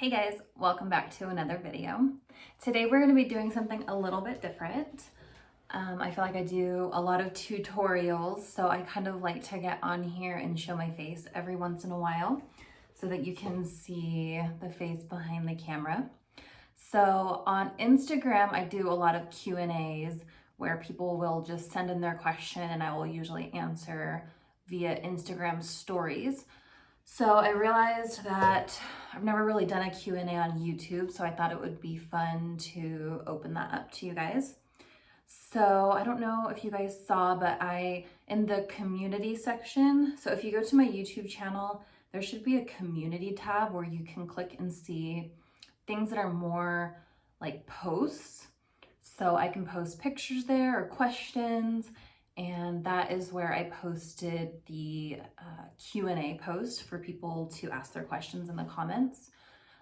Hey guys, welcome back to another video. Today we're going to be doing something a little bit different. I feel like I do a lot of tutorials, so I kind of like to get on here and show my face every once in a while so that you can see the face behind the camera. So on Instagram, I do a lot of Q&As where people will just send in their question and I will usually answer via Instagram stories. So I realized that I've never really done a Q&A on YouTube, so I thought it would be fun to open that up to you guys. So I don't know if you guys saw, but in the community section, so if you go to my YouTube channel, there should be a community tab where you can click and see things that are more like posts. So I can post pictures there or questions, and that is where I posted the Q&A post for people to ask their questions in the comments.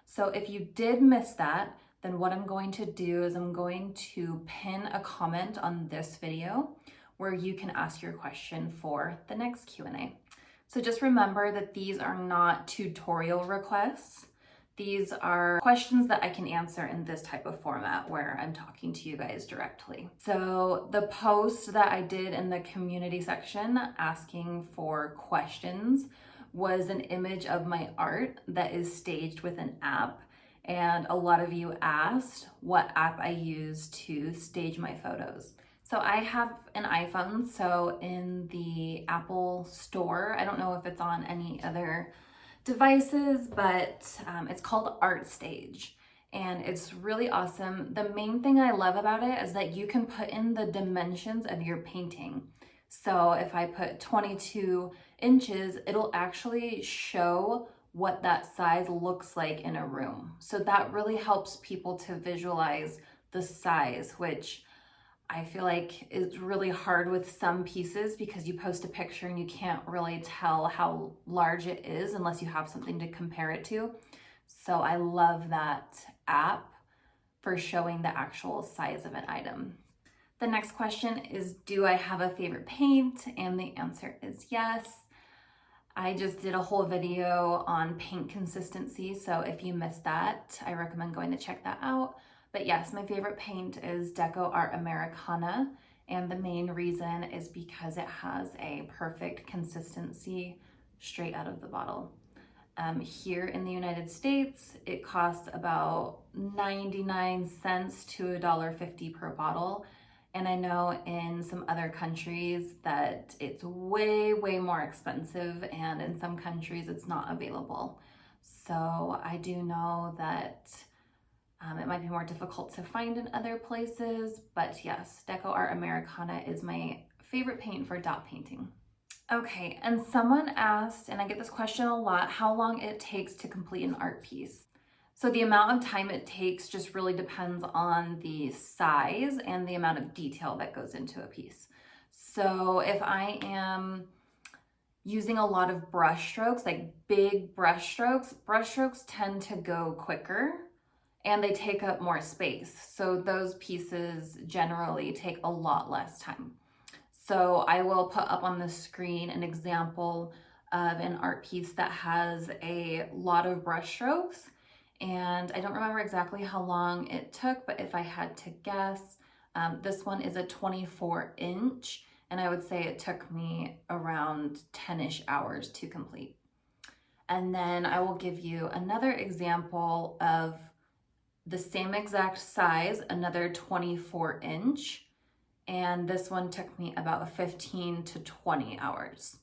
So if you did miss that, then what I'm going to do is I'm going to pin a comment on this video where you can ask your question for the next Q&A. So just remember that these are not tutorial requests. These are questions that I can answer in this type of format where I'm talking to you guys directly. So the post that I did in the community section asking for questions was an image of my art that is staged with an app. And a lot of you asked what app I use to stage my photos. So I have an iPhone, so in the Apple store, I don't know if it's on any other devices, but it's called ArtStage and it's really awesome. The main thing I love about it is that you can put in the dimensions of your painting. So if I put 22 inches, it'll actually show what that size looks like in a room. So that really helps people to visualize the size, which I feel like it's really hard with some pieces because you post a picture and you can't really tell how large it is unless you have something to compare it to. So I love that app for showing the actual size of an item. The next question is, do I have a favorite paint? And the answer is yes. I just did a whole video on paint consistency, so if you missed that, I recommend going to check that out. But yes, my favorite paint is Deco Art Americana, and the main reason is because it has a perfect consistency straight out of the bottle. Here in the United States, it costs about 99 cents to $1.50 per bottle. And I know in some other countries that it's way, way more expensive, and in some countries it's not available. So I do know that it might be more difficult to find in other places, but yes, Deco Art Americana is my favorite paint for dot painting. Okay, and someone asked, and I get this question a lot, how long it takes to complete an art piece. So the amount of time it takes just really depends on the size and the amount of detail that goes into a piece. So if I am using a lot of brush strokes, like big brush strokes tend to go quicker and they take up more space. So those pieces generally take a lot less time. So I will put up on the screen an example of an art piece that has a lot of brush strokes. And I don't remember exactly how long it took, but if I had to guess, this one is a 24-inch, and I would say it took me around 10-ish hours to complete. And then I will give you another example of the same exact size, another 24-inch, and this one took me about 15 to 20 hours.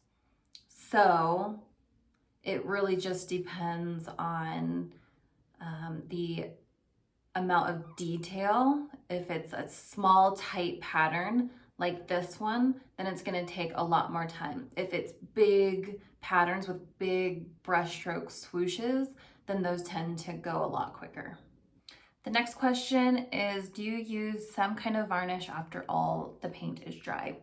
So it really just depends on the amount of detail. If it's a small, tight pattern like this one, then it's gonna take a lot more time. If it's big patterns with big brushstroke swooshes, then those tend to go a lot quicker. The next question is, do you use some kind of varnish after all the paint is dry?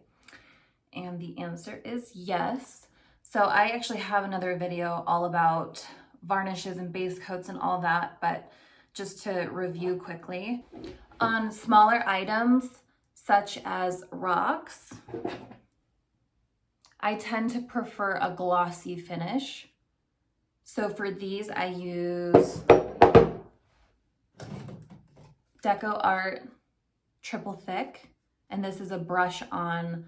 And the answer is yes. So I actually have another video all about varnishes and base coats and all that, but just to review quickly, on smaller items such as rocks, I tend to prefer a glossy finish. So for these, I use Deco Art Triple Thick, and this is a brush on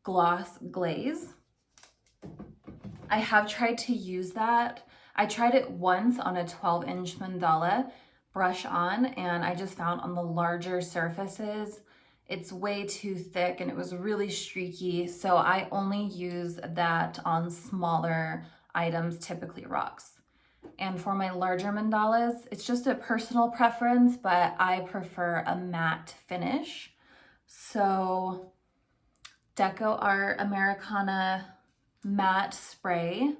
gloss glaze. I have tried to use that. I tried it once on a 12-inch mandala brush on, and I just found on the larger surfaces, it's way too thick and it was really streaky. So I only use that on smaller items, typically rocks. And for my larger mandalas, it's just a personal preference, but I prefer a matte finish. So Deco Art Americana matte spray,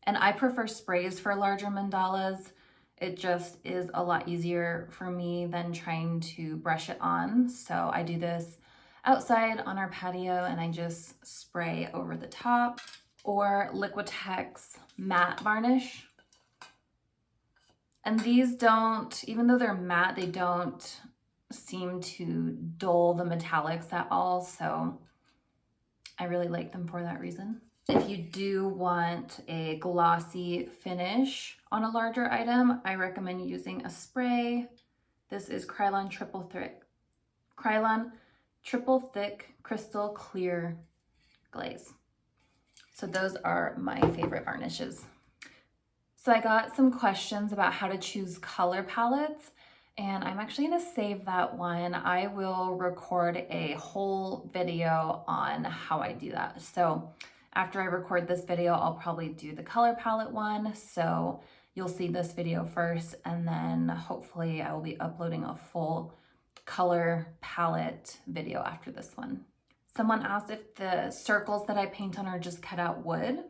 and I prefer sprays for larger mandalas. It just is a lot easier for me than trying to brush it on. So I do this outside on our patio and I just spray over the top. Or Liquitex matte varnish. And these don't, even though they're matte, they don't seem to dull the metallics at all. So I really like them for that reason. If you do want a glossy finish on a larger item, I recommend using a spray. This is Krylon Triple Thick Crystal Clear Glaze. So those are my favorite varnishes. So I got some questions about how to choose color palettes, and I'm actually gonna save that one. I will record a whole video on how I do that. So after I record this video, I'll probably do the color palette one. So you'll see this video first, and then hopefully I will be uploading a full color palette video after this one. Someone asked if the circles that I paint on are just cut out wood.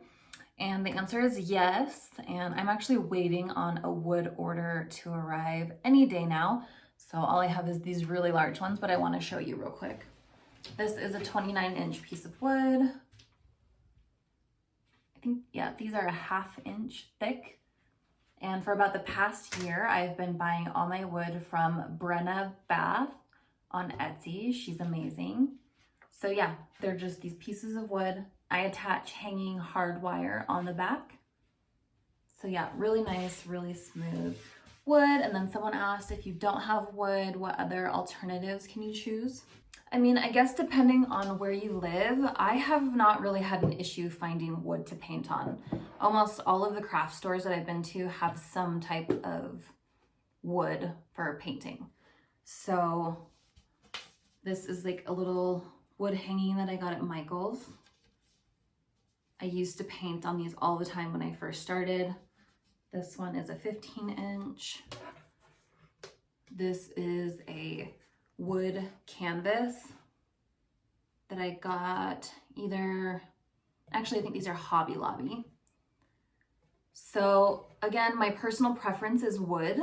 And the answer is yes. And I'm actually waiting on a wood order to arrive any day now. So all I have is these really large ones, but I want to show you real quick. This is a 29-inch piece of wood. I think, yeah, these are a 1/2 inch thick. And for about the past year, I've been buying all my wood from Brenna Bath on Etsy. She's amazing. So yeah, they're just these pieces of wood. I attach hanging hard wire on the back. So yeah, really nice, really smooth wood. And then someone asked, if you don't have wood, what other alternatives can you choose? I mean, I guess depending on where you live, I have not really had an issue finding wood to paint on. Almost all of the craft stores that I've been to have some type of wood for painting. So this is like a little wood hanging that I got at Michael's. I used to paint on these all the time when I first started. This one is a 15-inch. This is a wood canvas that I got actually I think these are Hobby Lobby. So again, my personal preference is wood.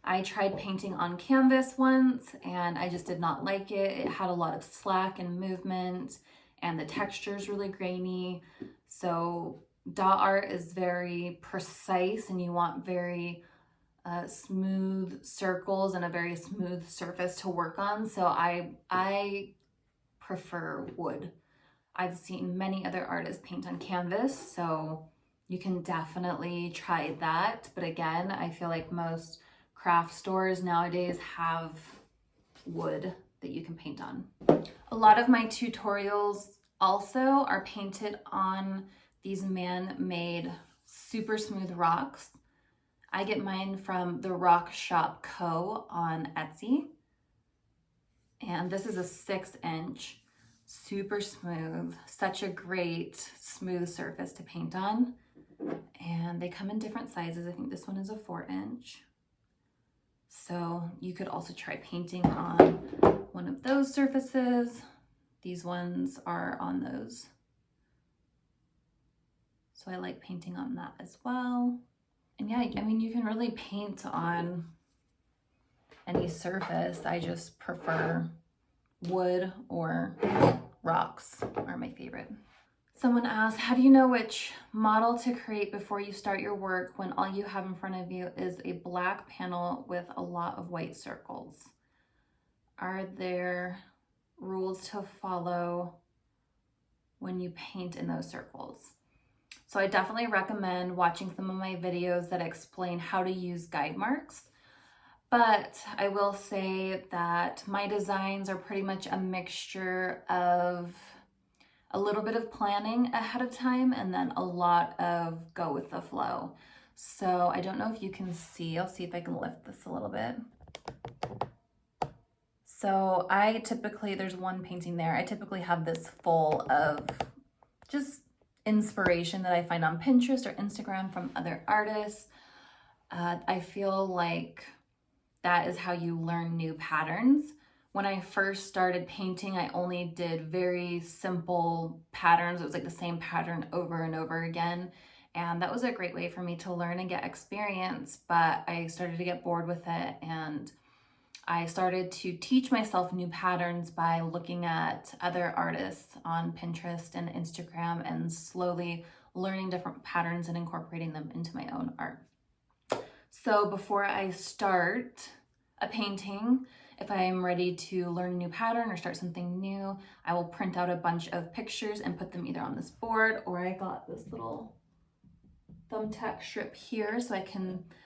I tried painting on canvas once and I just did not like it. It had a lot of slack and movement and the texture is really grainy. So dot art is very precise and you want very smooth circles and a very smooth surface to work on. So I prefer wood. I've seen many other artists paint on canvas, so you can definitely try that. But again, I feel like most craft stores nowadays have wood that you can paint on. A lot of my tutorials also are painted on these man-made super smooth rocks. I get mine from the Rock Shop Co. on Etsy. And this is a 6-inch, super smooth, such a great smooth surface to paint on. And they come in different sizes. I think this one is a 4-inch. So you could also try painting on one of those surfaces. These ones are on those. So I like painting on that as well. And yeah, I mean, you can really paint on any surface. I just prefer wood or rocks are my favorite. Someone asked, how do you know which model to create before you start your work when all you have in front of you is a black panel with a lot of white circles? Are there rules to follow when you paint in those circles? So I definitely recommend watching some of my videos that explain how to use guide marks. But I will say that my designs are pretty much a mixture of a little bit of planning ahead of time and then a lot of go with the flow. So I don't know if you can see, I'll see if I can lift this a little bit. So I typically, there's one painting there, I typically have this full of just inspiration that I find on Pinterest or Instagram from other artists. I feel like that is how you learn new patterns. When I first started painting, I only did very simple patterns. It was like the same pattern over and over again. And that was a great way for me to learn and get experience, but I started to get bored with it, and I started to teach myself new patterns by looking at other artists on Pinterest and Instagram and slowly learning different patterns and incorporating them into my own art. So before I start a painting, if I am ready to learn a new pattern or start something new, I will print out a bunch of pictures and put them either on this board, or I got this little thumbtack strip here so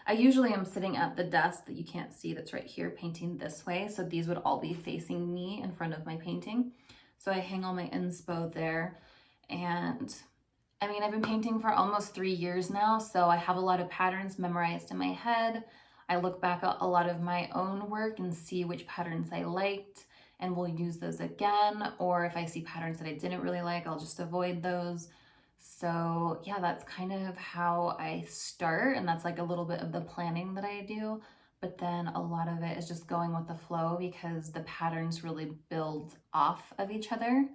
I usually am sitting at the desk that you can't see that's right here painting this way. So these would all be facing me in front of my painting. So I hang all my inspo there. And I mean, I've been painting for almost 3 years now, so I have a lot of patterns memorized in my head. I look back at a lot of my own work and see which patterns I liked and will use those again. Or if I see patterns that I didn't really like, I'll just avoid those. So yeah, that's kind of how I start, and that's like a little bit of the planning that I do. But then a lot of it is just going with the flow because the patterns really build off of each other.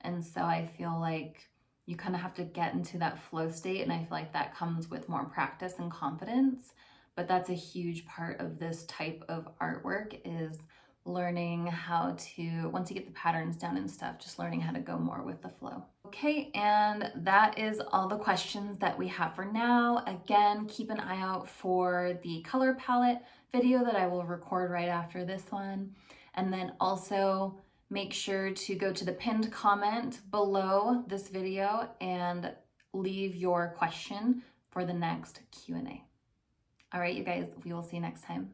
And so I feel like you kind of have to get into that flow state, and I feel like that comes with more practice and confidence. But that's a huge part of this type of artwork, is learning how to, once you get the patterns down and stuff, just learning how to go more with the flow. Okay, and that is all the questions that we have for now. Again, keep an eye out for the color palette video that I will record right after this one. And then also make sure to go to the pinned comment below this video and leave your question for the next Q&A. All right, you guys, we will see you next time.